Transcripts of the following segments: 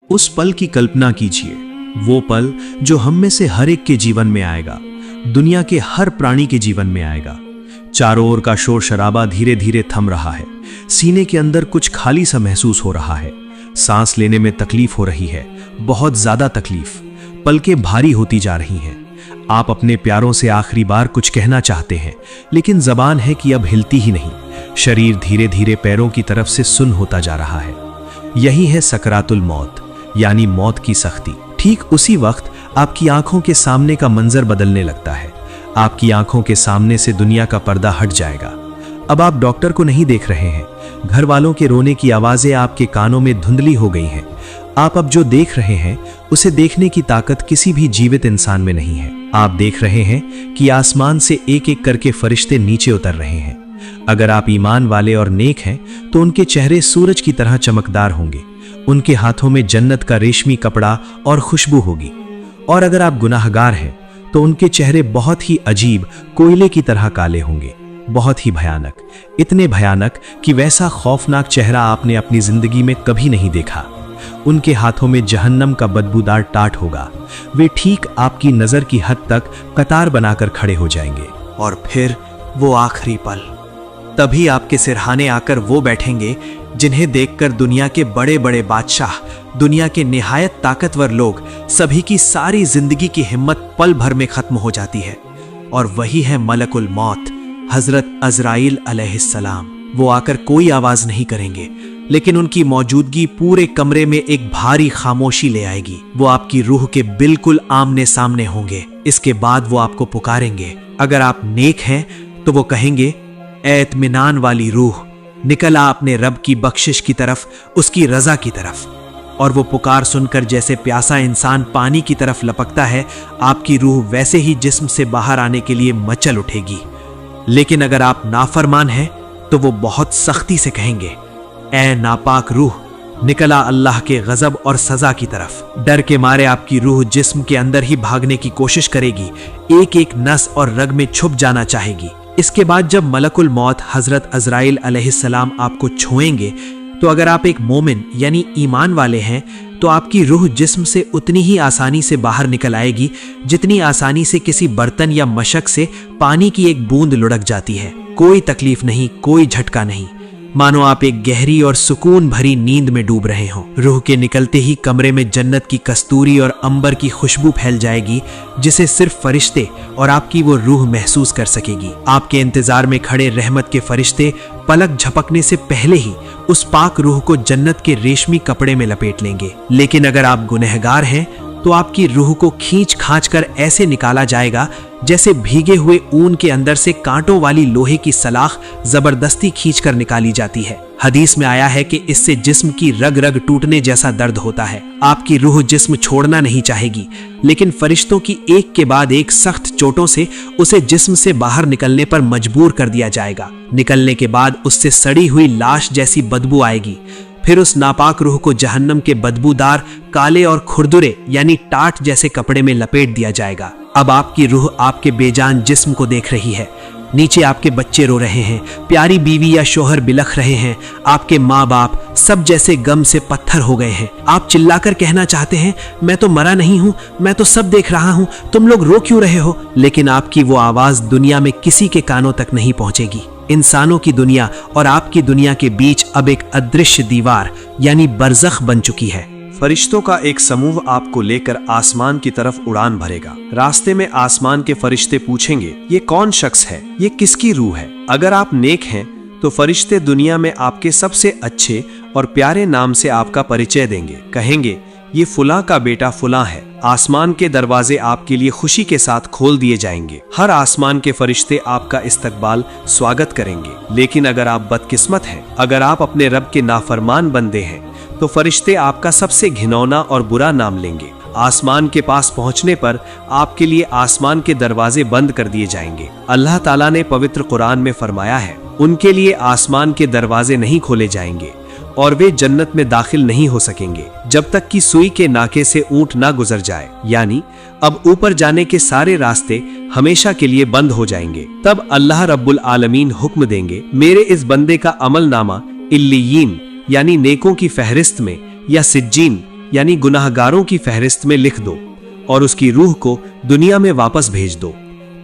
उस पल की कल्पना कीजिए, वो पल जो हम में से हर एक के जीवन में आएगा, दुनिया के हर प्राणी के जीवन में आएगा। चारों ओर का शोर शराबा धीरे धीरे थम रहा है, सीने के अंदर कुछ खाली सा महसूस हो रहा है, सांस लेने में तकलीफ हो रही है, बहुत ज्यादा तकलीफ। पलकें भारी होती जा रही हैं। आप अपने प्यारों से आखिरी बार कुछ कहना चाहते हैं, लेकिन जबान है कि अब हिलती ही नहीं। शरीर धीरे धीरे पैरों की तरफ से सुन्न होता जा रहा है। यही है सकरातुल मौत, यानी मौत की सख्ती। ठीक उसी वक्त आपकी आंखों के सामने का मंजर बदलने लगता है। आपकी आंखों के सामने से दुनिया का पर्दा हट जाएगा। अब आप डॉक्टर को नहीं देख रहे हैं, घर वालों के रोने की आवाजें आपके कानों में धुंधली हो गई हैं। आप अब जो देख रहे हैं उसे देखने की ताकत किसी भी जीवित इंसान में नहीं है। आप देख रहे हैं कि आसमान से एक एक करके फरिश्ते नीचे उतर रहे हैं। अगर आप ईमान वाले और नेक हैं तो उनके चेहरे सूरज की तरह चमकदार होंगे, उनके हाथों में जन्नत का रेशमी कपड़ा और खुशबू होगी। और अगर आप गुनाहगार हैं तो उनके चेहरे बहुत ही अजीब कोयले की तरह काले होंगे, बहुत ही भयानक, इतने भयानक कि वैसा खौफनाक चेहरा आपने अपनी जिंदगी में कभी नहीं देखा। उनके हाथों में जहन्नम का बदबूदार टाट होगा। वे ठीक आपकी नजर की हद तक कतार बनाकर खड़े हो जाएंगे। और फिर वो आखिरी पल, तभी आपके सिरहाने आकर वो बैठेंगे जिन्हें देखकर दुनिया के बड़े बड़े बादशाह, दुनिया के निहायत ताकतवर लोग, सभी की सारी जिंदगी की हिम्मत पल भर में खत्म हो जाती है। और वही है मलकुल मौत, हजरत अजराइल अलैहिस्सलाम। वो आकर कोई आवाज नहीं करेंगे, लेकिन उनकी मौजूदगी पूरे कमरे में एक भारी खामोशी ले आएगी। वो आपकी रूह के बिल्कुल आमने सामने होंगे। इसके बाद वो आपको पुकारेंगे। अगर आप नेक हैं तो वो कहेंगे, ए इत्मीनान वाली रूह, निकल आ अपने रब की बख्शिश की तरफ, उसकी रजा की तरफ। और वो पुकार सुनकर जैसे प्यासा इंसान पानी की तरफ लपकता है, आपकी रूह वैसे ही जिस्म से बाहर आने के लिए मचल उठेगी। लेकिन अगर आप नाफरमान हैं तो वो बहुत सख्ती से कहेंगे, ए नापाक रूह, निकला अल्लाह के गजब और सजा की तरफ। डर के मारे आपकी रूह जिस्म के अंदर ही भागने की कोशिश करेगी, एक एक नस और रग में छुप जाना चाहेगी। इसके बाद जब मलकुल मौत हजरत अजराइल अलैहिस्सलाम आपको छुएंगे, तो अगर आप एक मोमिन यानी ईमान वाले हैं तो आपकी रूह जिस्म से उतनी ही आसानी से बाहर निकल आएगी जितनी आसानी से किसी बर्तन या मशक से पानी की एक बूंद लुढ़क जाती है। कोई तकलीफ नहीं, कोई झटका नहीं, मानो आप एक गहरी और सुकून भरी नींद में डूब रहे हों। रूह के निकलते ही कमरे में जन्नत की कस्तूरी और अंबर की खुशबू फैल जाएगी, जिसे सिर्फ फरिश्ते और आपकी वो रूह महसूस कर सकेगी। आपके इंतजार में खड़े रहमत के फरिश्ते पलक झपकने से पहले ही उस पाक रूह को जन्नत के रेशमी कपड़े में लपेट लेंगे। लेकिन अगर आप गुनहगार हैं तो आपकी रूह को खींच खांच कर ऐसे निकाला जाएगा जैसे भीगे हुए ऊन के अंदर से कांटों वाली लोहे की सलाख जबरदस्ती खींचकर निकाली जाती है। हदीस में आया है कि इससे जिस्म की रग रग टूटने जैसा दर्द होता है। आपकी रूह जिस्म छोड़ना नहीं चाहेगी, लेकिन फरिश्तों की एक के बाद एक सख्त चोटों से उसे जिस्म से बाहर निकलने पर मजबूर कर दिया जाएगा। निकलने के बाद उससे सड़ी हुई लाश जैसी बदबू आएगी। फिर उस नापाक रूह को जहन्नम के बदबूदार काले और खुरदुरे यानी टाट जैसे कपड़े में लपेट दिया जाएगा। अब आपकी रूह आपके बेजान जिस्म को देख रही है। नीचे आपके बच्चे रो रहे हैं, प्यारी बीवी या शोहर बिलख रहे हैं, आपके माँ बाप सब जैसे गम से पत्थर हो गए हैं। आप चिल्लाकर कहना चाहते हैं, मैं तो मरा नहीं हूँ, मैं तो सब देख रहा हूँ, तुम लोग रो क्यों रहे हो? लेकिन आपकी वो आवाज दुनिया में किसी के कानों तक नहीं पहुंचेगी। इंसानों की दुनिया और आपकी दुनिया के बीच अब एक अदृश्य दीवार यानी बरज़ख बन चुकी है। फरिश्तों का एक समूह आपको लेकर आसमान की तरफ उड़ान भरेगा। रास्ते में आसमान के फरिश्ते पूछेंगे, ये कौन शख्स है, ये किसकी रूह है? अगर आप नेक हैं तो फरिश्ते दुनिया में आपके सबसे अच्छे और प्यारे नाम से आपका परिचय देंगे। कहेंगे, ये फुला का बेटा फुला है। आसमान के दरवाजे आपके लिए खुशी के साथ खोल दिए जाएंगे। हर आसमान के फरिश्ते आपका इस्तकबाल स्वागत करेंगे। लेकिन अगर आप बदकिस्मत हैं, अगर आप अपने रब के नाफरमान बंदे हैं, तो फरिश्ते आपका सबसे घिनौना और बुरा नाम लेंगे। आसमान के पास पहुंचने पर आपके लिए आसमान के दरवाजे बंद कर दिए जाएंगे। अल्लाह ताला ने पवित्र कुरान में फरमाया है, उनके लिए आसमान के दरवाजे नहीं खोले जाएंगे और वे जन्नत में दाखिल नहीं हो सकेंगे जब तक कि सुई के नाके से ऊंट ना गुजर जाए। यानी अब ऊपर जाने के सारे रास्ते हमेशा के लिए बंद हो जाएंगे। तब अल्लाह रब्बुल आलमीन हुक्म देंगे, मेरे इस बंदे का अमल नामा इल्लियीन यानी नेकों की फहरिस्त में या सिज्जीन यानी गुनाहगारों की फहरिस्त में लिख दो और उसकी रूह को दुनिया में वापस भेज दो,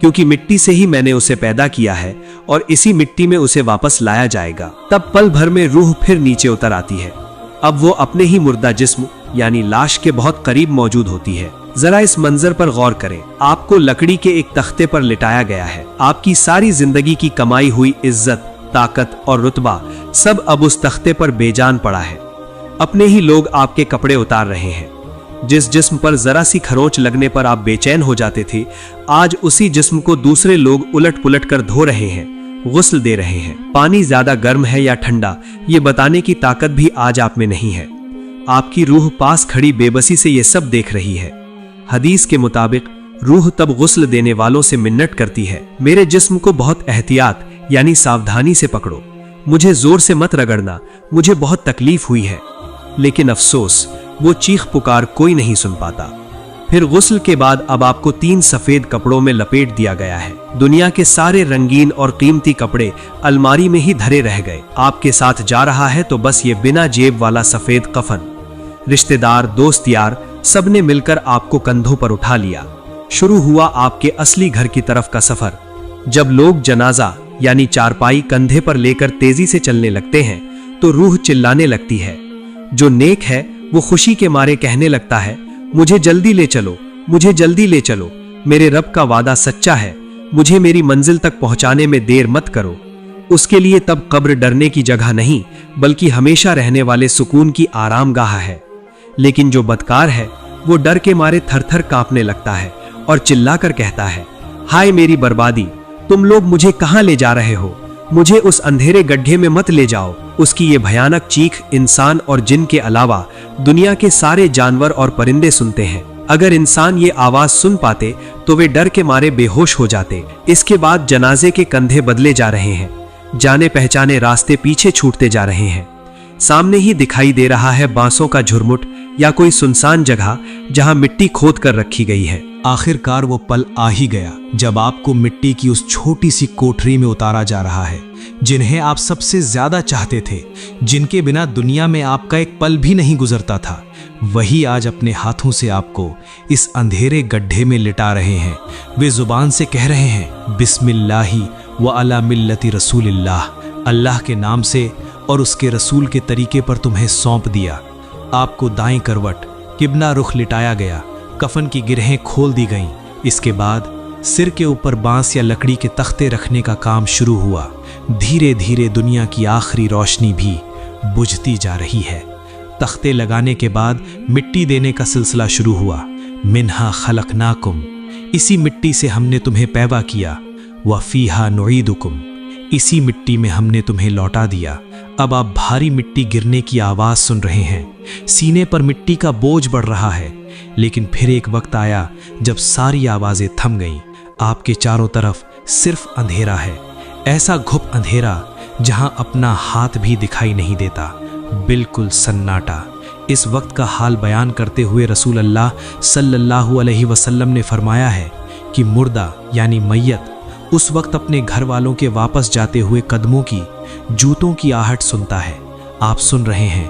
क्योंकि मिट्टी से ही मैंने उसे पैदा किया है और इसी मिट्टी में उसे वापस लाया जाएगा। तब पल भर में रूह फिर नीचे उतर आती है। अब वो अपने ही मुर्दा जिस्म यानी लाश के बहुत करीब मौजूद होती है। जरा इस मंजर पर गौर करें। आपको लकड़ी के एक तख्ते पर लिटाया गया है। आपकी सारी जिंदगी की कमाई हुई इज्जत, ताकत और रुतबा सब अब उस तख्ते पर बेजान पड़ा है। अपने ही लोग आपके कपड़े उतार रहे हैं। जिस जिस्म पर जरा सी खरोंच लगने पर आप बेचैन हो जाते थे, आज उसी जिस्म को दूसरे लोग उलट पुलट कर धो रहे हैं, गुस्ल दे रहे हैं। पानी ज्यादा गर्म है या ठंडा, ये बताने की ताकत भी आज आप में नहीं है। आपकी रूह पास खड़ी बेबसी से ये सब देख रही है। हदीस के मुताबिक रूह तब गुस्ल देने वालों से मिन्नत करती है, मेरे जिस्म को बहुत एहतियात यानी सावधानी से पकड़ो, मुझे जोर से मत रगड़ना, मुझे बहुत तकलीफ हुई है। लेकिन अफसोस, वो चीख पुकार कोई नहीं सुन पाता। फिर गुस्ल के बाद अब आपको 3 सफेद कपड़ों में लपेट दिया गया है। दुनिया के सारे रंगीन और कीमती कपड़े अलमारी में ही धरे रह गए। आपके साथ जा रहा है तो बस ये बिना जेब वाला सफेद कफन। रिश्तेदार, दोस्त यार सबने मिलकर आपको कंधों पर उठा लिया। शुरू हुआ आपके असली घर की तरफ का सफर। जब लोग जनाजा यानी चारपाई कंधे पर लेकर तेजी से चलने लगते हैं तो रूह चिल्लाने लगती है। जो नेक है वो खुशी के मारे कहने लगता है, मुझे जल्दी ले चलो, मुझे जल्दी ले चलो, मेरे रब का वादा सच्चा है, मुझे मेरी मंजिल तक पहुंचाने में देर मत करो। उसके लिए तब कब्र डरने की जगह नहीं, बल्कि हमेशा रहने वाले सुकून की आरामगाह है। लेकिन जो बदकार है वो डर के मारे थरथर कांपने लगता है और चिल्लाकर कहता है, हाय मेरी बर्बादी, तुम लोग मुझे कहां ले जा रहे हो, मुझे उस अंधेरे गड्ढे में मत ले जाओ। उसकी ये भयानक चीख इंसान और जिन के अलावा दुनिया के सारे जानवर और परिंदे सुनते हैं। अगर इंसान ये आवाज सुन पाते तो वे डर के मारे बेहोश हो जाते। इसके बाद जनाजे के कंधे बदले जा रहे हैं, जाने पहचाने रास्ते पीछे छूटते जा रहे हैं। सामने ही दिखाई दे रहा है बांसों का झुरमुट या कोई सुनसान जगह जहां मिट्टी खोद कर रखी गई है। आखिरकार वो पल आ ही गया जब आपको मिट्टी की उस छोटी सी कोठरी में उतारा जा रहा है। जिन्हें आप सबसे ज्यादा चाहते थे, जिनके बिना दुनिया में आपका एक पल भी नहीं गुजरता था, वही आज अपने हाथों से आपको इस अंधेरे गड्ढे में लिटा रहे हैं। वे जुबान से कह रहे हैं, बिस्मिल्लाही व अला मिल्लति रसूलिल्लाह, अल्लाह के नाम से और उसके रसूल के तरीके पर तुम्हें सौंप दिया। आपको दाएं करवट किबला रुख लिटाया गया, कफन की गिरहें खोल दी गईं। इसके बाद सिर के ऊपर बांस या लकड़ी के तख्ते रखने का काम शुरू हुआ। धीरे धीरे दुनिया की आखिरी रोशनी भी बुझती जा रही है। तख्ते लगाने के बाद मिट्टी देने का सिलसिला शुरू हुआ। मिन्हा खलकनाकुम, इसी मिट्टी से हमने तुम्हें पैदा किया। व फीहा नुईदुकुम, इसी मिट्टी में हमने तुम्हें लौटा दिया। अब आप भारी मिट्टी गिरने की आवाज सुन रहे हैं। सीने पर मिट्टी का बोझ बढ़ रहा है। लेकिन फिर एक वक्त आया जब सारी आवाजें थम गईं। आपके चारों तरफ सिर्फ अंधेरा है, ऐसा घुप अंधेरा जहां अपना हाथ भी दिखाई नहीं देता, बिल्कुल सन्नाटा। इस वक्त का हाल बयान करते हुए रसूल अल्लाह सल्लल्लाहु अलैहि वसल्लम ने फरमाया है कि मुर्दा यानी मैयत उस वक्त अपने घर वालों के वापस जाते हुए कदमों की, जूतों की आहट सुनता है। आप सुन रहे हैं,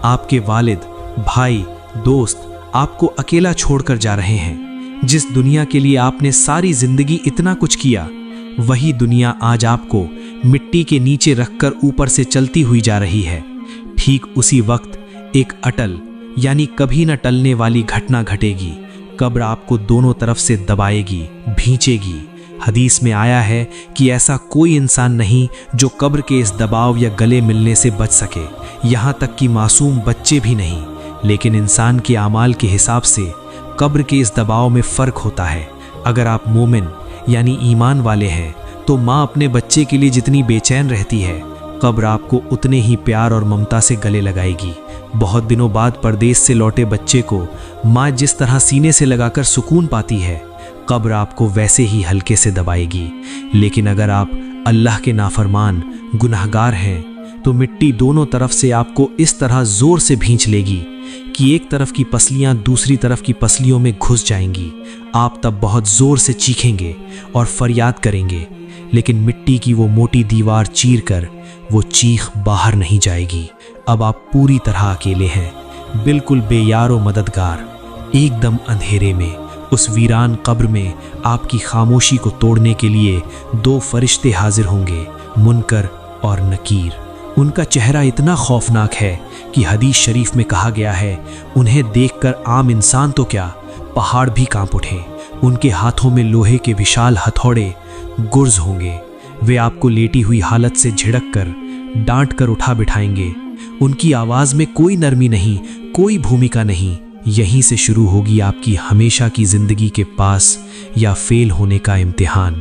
आपके वालिद, भाई, दोस्त आपको अकेला छोड़कर जा रहे हैं। जिस दुनिया के लिए आपने सारी जिंदगी इतना कुछ किया, वही दुनिया आज आपको मिट्टी के नीचे रखकर ऊपर से चलती हुई जा रही है। ठीक उसी वक्त एक अटल यानी कभी न टलने वाली घटना घटेगी। कब्र आपको दोनों तरफ से दबाएगी, भींचेगी। हदीस में आया है कि ऐसा कोई इंसान नहीं जो कब्र के इस दबाव या गले मिलने से बच सके, यहाँ तक कि मासूम बच्चे भी नहीं। लेकिन इंसान के आमाल के हिसाब से कब्र के इस दबाव में फ़र्क होता है। अगर आप मोमिन यानी ईमान वाले हैं तो माँ अपने बच्चे के लिए जितनी बेचैन रहती है, कब्र आपको उतने ही प्यार और ममता से गले लगाएगी। बहुत दिनों बाद परदेश से लौटे बच्चे को माँ जिस तरह सीने से लगाकर सुकून पाती है, कब्र आपको वैसे ही हल्के से दबाएगी। लेकिन अगर आप अल्लाह के नाफरमान गुनाहगार हैं तो मिट्टी दोनों तरफ से आपको इस तरह जोर से भींच लेगी कि एक तरफ की पसलियां दूसरी तरफ की पसलियों में घुस जाएंगी। आप तब बहुत जोर से चीखेंगे और फरियाद करेंगे, लेकिन मिट्टी की वो मोटी दीवार चीरकर वो चीख बाहर नहीं जाएगी। अब आप पूरी तरह अकेले हैं। बिल्कुल बेयारो मददगार। एकदम अंधेरे में उस वीरान कब्र में आपकी खामोशी को तोड़ने के लिए 2 फरिश्ते हाजिर होंगे, मुनकर और नकीर। उनका चेहरा इतना खौफनाक है कि हदीस शरीफ में कहा गया है, उन्हें देखकर आम इंसान तो क्या, पहाड़ भी कांप उठे। उनके हाथों में लोहे के विशाल हथौड़े गुर्ज होंगे। वे आपको लेटी हुई हालत से झिड़क कर, डांट कर उठा बिठाएंगे। उनकी आवाज़ में कोई नरमी नहीं, कोई भूमिका नहीं। यहीं से शुरू होगी आपकी हमेशा की जिंदगी के पास या फेल होने का इम्तिहान।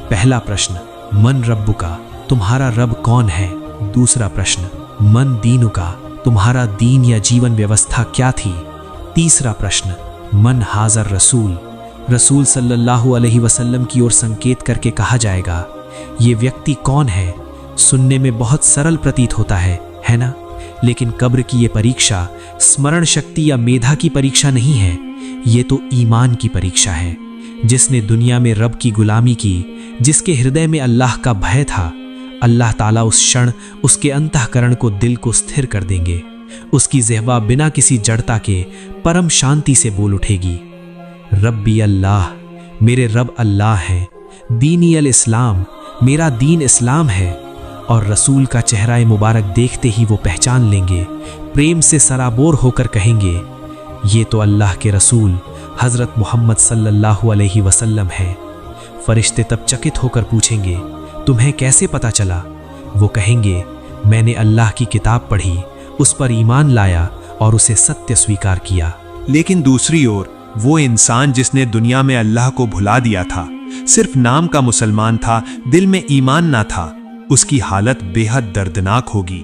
पहला प्रश्न, मन रब्बुका, तुम्हारा रब कौन है? दूसरा प्रश्न, मन दीनुका, तुम्हारा दीन या जीवन व्यवस्था क्या थी? तीसरा प्रश्न, मन हाज़र रसूल, रसूल सल्लल्लाहु अलैहि वसल्लम की ओर संकेत करके कहा जाएगा, ये व्यक्ति कौन है? सुनने में बहुत सरल प्रतीत होता है ना? लेकिन कब्र की ये परीक्षा स्मरण शक्ति या मेधा की परीक्षा नहीं है, ये तो ईमान की परीक्षा है। जिसने दुनिया में रब की गुलामी की, जिसके हृदय में अल्लाह का भय था, अल्लाह ताला उस क्षण उसके अंतःकरण को, दिल को स्थिर कर देंगे। उसकी ज़ेहवा बिना किसी जड़ता के परम शांति से बोल उठेगी, रब्बी अल्लाह, मेरे रब अल्लाह हैं, दीनी अल इस्लाम, मेरा दीन इस्लाम है। और रसूल का चेहरा मुबारक देखते ही वो पहचान लेंगे, प्रेम से सराबोर होकर कहेंगे, ये तो अल्लाह के रसूल हज़रत मोहम्मद सल्लल्लाहु अलैहि वसल्लम है। फरिश्ते तब चकित होकर पूछेंगे, तुम्हें कैसे पता चला? वो कहेंगे, मैंने अल्लाह की किताब पढ़ी, उस पर ईमान लाया और उसे सत्य स्वीकार किया। लेकिन दूसरी ओर वो इंसान जिसने दुनिया में अल्लाह को भुला दिया था, सिर्फ नाम का मुसलमान था, दिल में ईमान ना था, उसकी हालत बेहद दर्दनाक होगी।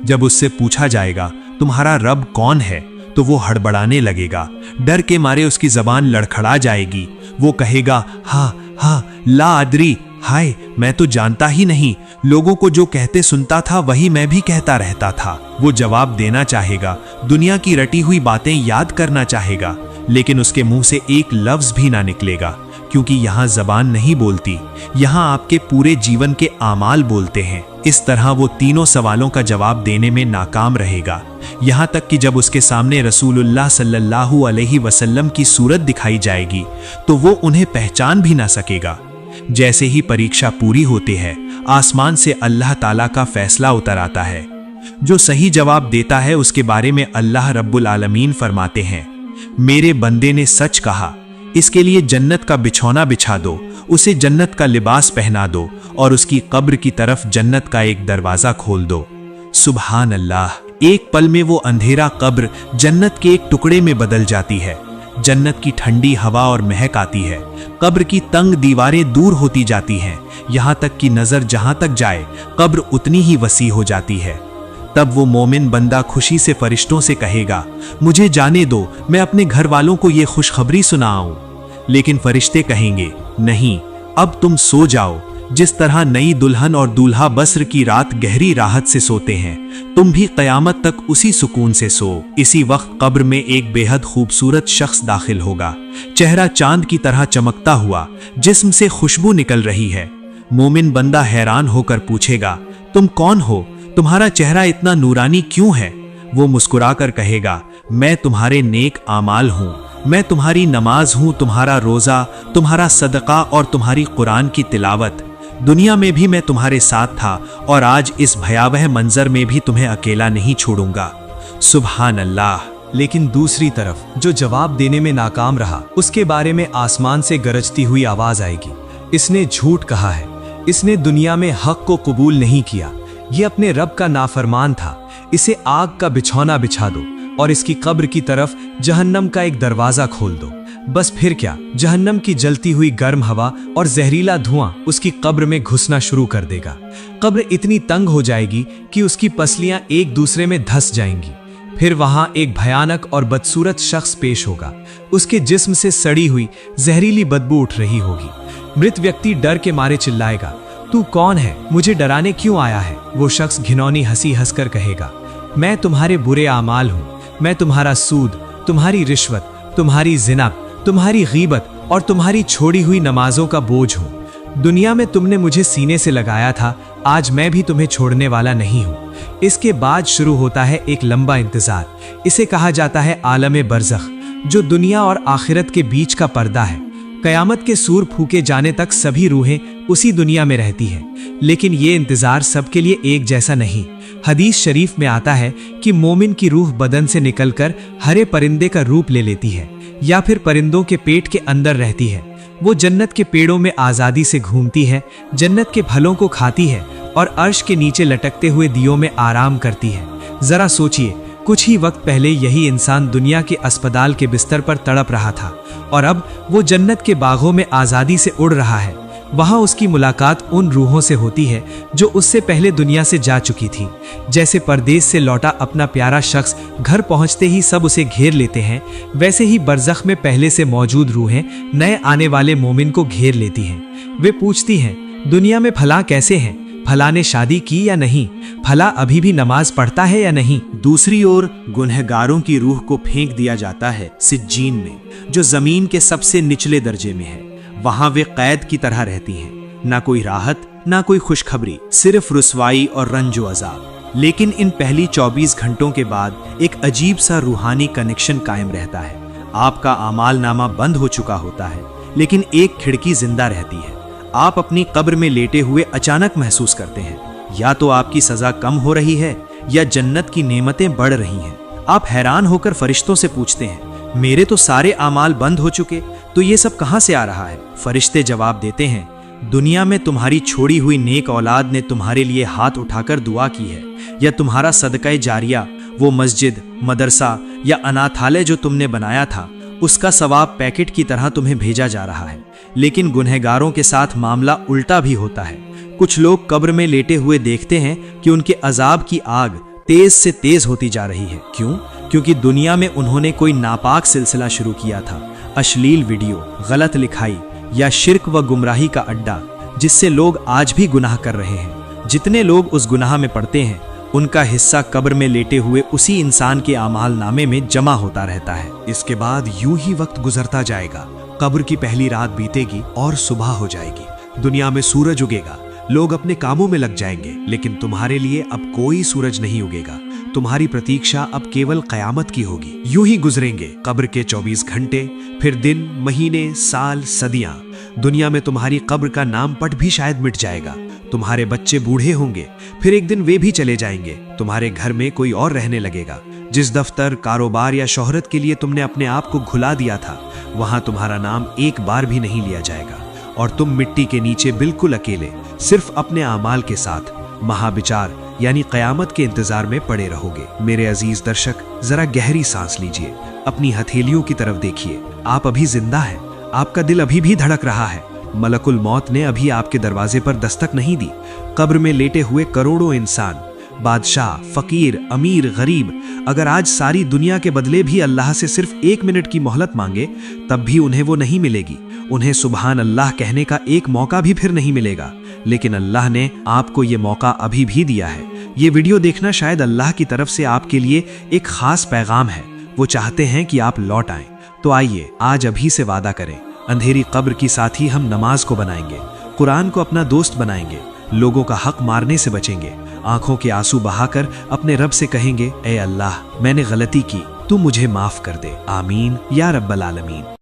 जब उससे पूछा जाएगा तुम्हारा रब कौन है, तो वो हड़बड़ाने लगेगा, डर के मारे उसकी जबान लड़खड़ा जाएगी। वो कहेगा, हाँ ला अदरी, हाय मैं तो जानता ही नहीं, लोगों को जो कहते सुनता था वही मैं भी कहता रहता था। वो जवाब देना चाहेगा, दुनिया की रटी हुई बातें याद करना चाहेगा, लेकिन उसके मुंह से एक लफ्ज भी ना निकलेगा, क्योंकि यहाँ जबान नहीं बोलती, यहाँ आपके पूरे जीवन के आमाल बोलते हैं। इस तरह वो तीनों सवालों का जवाब देने में नाकाम रहेगा, यहाँ तक कि जब उसके सामने रसूलुल्लाह सल्लल्लाहु अलैहि वसल्लम की सूरत दिखाई जाएगी तो वो उन्हें पहचान भी ना सकेगा। जैसे ही परीक्षा पूरी होती है, आसमान से अल्लाह ताला का फैसला उतर आता है। जो सही जवाब देता है उसके बारे में अल्लाह रब्बुल आलमीन फरमाते हैं, मेरे बंदे ने सच कहा, इसके लिए जन्नत का बिछौना बिछा दो, उसे जन्नत का लिबास पहना दो और उसकी कब्र की तरफ जन्नत का एक दरवाजा खोल दो। सुभान अल्लाह, एक पल में वो अंधेरा कब्र जन्नत के एक टुकड़े में बदल जाती है। जन्नत की ठंडी हवा और महक आती है, कब्र की तंग दीवारें दूर होती जाती हैं, यहाँ तक कि नजर जहां तक जाए कब्र उतनी ही वसी हो जाती है। तब वो मोमिन बंदा खुशी से फरिश्तों से कहेगा, मुझे जाने दो, मैं अपने घर वालों को ये खुशखबरी सुनाऊं। लेकिन फरिश्ते कहेंगे, नहीं, अब तुम सो जाओ। जिस तरह नई दुल्हन और दूल्हा बस्र की रात गहरी राहत से सोते हैं, तुम भी कयामत तक उसी सुकून से सो। इसी वक्त कब्र में एक बेहद खूबसूरत शख्स दाखिल होगा, चेहरा चांद की तरह चमकता हुआ, जिस्म से खुशबू निकल रही है। मोमिन बंदा हैरान होकर पूछेगा, तुम कौन हो? तुम्हारा चेहरा इतना नूरानी क्यों है? वो मुस्कुराकर कहेगा, मैं तुम्हारे नेक आमाल हूँ, मैं तुम्हारी नमाज हूँ, तुम्हारा रोज़ा, तुम्हारा सदका और तुम्हारी कुरान की तिलावत। दुनिया में भी मैं तुम्हारे साथ था और आज इस भयावह मंजर में भी तुम्हें अकेला नहीं छोड़ूंगा। सुभान अल्लाह। लेकिन दूसरी तरफ जो जवाब देने में नाकाम रहा, उसके बारे में आसमान से गरजती हुई आवाज आएगी, इसने झूठ कहा है, इसने दुनिया में हक को कबूल नहीं किया, ये अपने रब का नाफरमान था, इसे आग का बिछौना बिछा दो और इसकी कब्र की तरफ जहन्नम का एक दरवाजा खोल दो। बस फिर क्या, जहन्नम की जलती हुई गर्म हवा और जहरीला धुआं उसकी कब्र में घुसना शुरू कर देगा। कब्र इतनी तंग हो जाएगी कि उसकी पसलियां एक दूसरे में धंस जाएंगी। फिर वहां एक भयानक और बदसूरत शख्स पेश होगा, उसके जिस्म से सड़ी हुई जहरीली बदबू उठ रही होगी। मृत व्यक्ति डर के मारे चिल्लाएगा, तू कौन है? मुझे डराने क्यों आया है? वो शख्स घिनौनी हंसी हंसकर कहेगा, मैं तुम्हारे बुरे आमाल हूँ, मैं तुम्हारा सूद, तुम्हारी रिश्वत, तुम्हारी जिना, तुम्हारी गीबत और तुम्हारी छोड़ी हुई नमाजों का बोझ हूँ। दुनिया में तुमने मुझे सीने से लगाया था, आज मैं भी तुम्हें छोड़ने वाला नहीं हूँ। इसके बाद शुरू होता है एक लंबा इंतजार। इसे कहा जाता है आलम बरज़ख, जो दुनिया और आखिरत के बीच का पर्दा है। कयामत के सूर फूके जाने तक सभी रूहें उसी दुनिया में रहती हैं, लेकिन ये इंतजार सबके लिए एक जैसा नहीं। हदीस शरीफ में आता है कि मोमिन की रूह बदन से निकलकर हरे परिंदे का रूप ले लेती है या फिर परिंदों के पेट के अंदर रहती है। वो जन्नत के पेड़ों में आज़ादी से घूमती है, जन्नत के फलों को खाती है और अर्श के नीचे लटकते हुए दियों में आराम करती है। जरा सोचिए, कुछ ही वक्त पहले यही इंसान दुनिया के अस्पताल के बिस्तर पर तड़प रहा था और अब वो जन्नत के बागों में आज़ादी से उड़ रहा है। वहाँ उसकी मुलाकात उन रूहों से होती है जो उससे पहले दुनिया से जा चुकी थी। जैसे परदेश से लौटा अपना प्यारा शख्स घर पहुँचते ही सब उसे घेर लेते हैं, वैसे ही बरज़ख में पहले से मौजूद रूहें नए आने वाले मोमिन को घेर लेती हैं। वे पूछती हैं, दुनिया में फला कैसे हैं? फला ने शादी की या नहीं? फला अभी भी नमाज पढ़ता है या नहीं? दूसरी ओर गुनहगारों की रूह को फेंक दिया जाता है सिज्जीन में, जो जमीन के सबसे निचले दर्जे में है। वहां वे कैद की तरह रहती हैं, ना कोई राहत ना कोई खुशखबरी, सिर्फ रुसवाई और रंजो अजाब। लेकिन इन पहली 24 घंटों के बाद एक अजीब सा रूहानी कनेक्शन कायम रहता है। आपका आमाल नामा बंद हो चुका होता है, लेकिन एक खिड़की जिंदा रहती है। आप अपनी कब्र में लेटे हुए अचानक महसूस करते हैं, या तो आपकी सजा कम हो रही है या जन्नत की नेमतें बढ़ रही हैं। आप हैरान होकर फरिश्तों से पूछते हैं, मेरे तो सारे आमाल बंद हो चुके, तो ये सब कहां से आ रहा है? फरिश्ते जवाब देते हैं, दुनिया में तुम्हारी छोड़ी हुई नेक औलाद ने तुम्हारे लिए हाथ उठाकर दुआ की है, या तुम्हारा सदका जारिया, वो मस्जिद, मदरसा या अनाथालय जो तुमने बनाया था, उसका सवाब पैकेट की तरह तुम्हें भेजा जा रहा है। लेकिन गुनहगारों के साथ मामला उल्टा भी होता है। कुछ लोग कब्र में लेटे हुए देखते हैं कि उनके अजाब की आग तेज से तेज होती जा रही है। क्यों? क्योंकि दुनिया में उन्होंने कोई नापाक सिलसिला शुरू किया था, अश्लील वीडियो, गलत लिखाई या शिर्क व गुमराही का अड्डा, जिससे लोग आज भी गुनाह कर रहे हैं। जितने लोग उस गुनाह में पड़ते हैं, उनका हिस्सा कब्र में लेटे हुए उसी इंसान के आमाल नामे में जमा होता रहता है। इसके बाद यूं ही वक्त गुजरता जाएगा। कब्र की पहली रात बीतेगी और सुबह हो जाएगी। दुनिया में सूरज उगेगा, लोग अपने कामों में लग जाएंगे, लेकिन तुम्हारे लिए अब कोई सूरज नहीं उगेगा। तुम्हारी प्रतीक्षा अब केवल कयामत की होगी। यूं ही गुजरेंगे कब्र के 24 घंटे, फिर दिन, महीने, साल, सदियां। दुनिया में तुम्हारी कब्र का नाम पट भी शायद मिट जाएगा। तुम्हारे बच्चे बूढ़े होंगे, फिर एक दिन वे भी चले जाएंगे। तुम्हारे घर में कोई और रहने लगेगा। जिस दफ्तर, कारोबार या शोहरत के लिए तुमने अपने आप को घुला दिया था, वहां तुम्हारा नाम एक बार भी नहीं लिया जाएगा और तुम मिट्टी के नीचे बिल्कुल अकेले, सिर्फ अपने आमाल के साथ महाविचार यानी कयामत के इंतजार में पड़े रहोगे। मेरे अजीज दर्शक, जरा गहरी सांस लीजिए, अपनी हथेलियों की तरफ देखिए। आप अभी जिंदा हैं, आपका दिल अभी भी धड़क रहा है। मलकुल मौत ने अभी आपके दरवाजे पर दस्तक नहीं दी। कब्र में लेटे हुए करोड़ों इंसान, बादशाह, फकीर, अमीर, गरीब, अगर आज सारी दुनिया के बदले भी अल्लाह से सिर्फ 1 मिनट की मोहलत मांगे, तब भी उन्हें वो नहीं मिलेगी। उन्हें सुबहान अल्लाह कहने का एक मौका भी फिर नहीं मिलेगा। लेकिन अल्लाह ने आपको ये मौका अभी भी दिया है। ये वीडियो देखना शायद अल्लाह की तरफ से आपके लिए एक खास पैगाम है। वो चाहते हैं कि आप लौट आएं। तो आइए आज अभी से वादा करें, अंधेरी कब्र की साथ ही हम नमाज को बनाएंगे, कुरान को अपना दोस्त बनाएंगे, लोगों का हक मारने से बचेंगे, आंखों के आंसू बहाकर अपने रब से कहेंगे, ए अल्लाह, मैंने गलती की, तू मुझे माफ कर दे। आमीन या रब्बल आलमीन।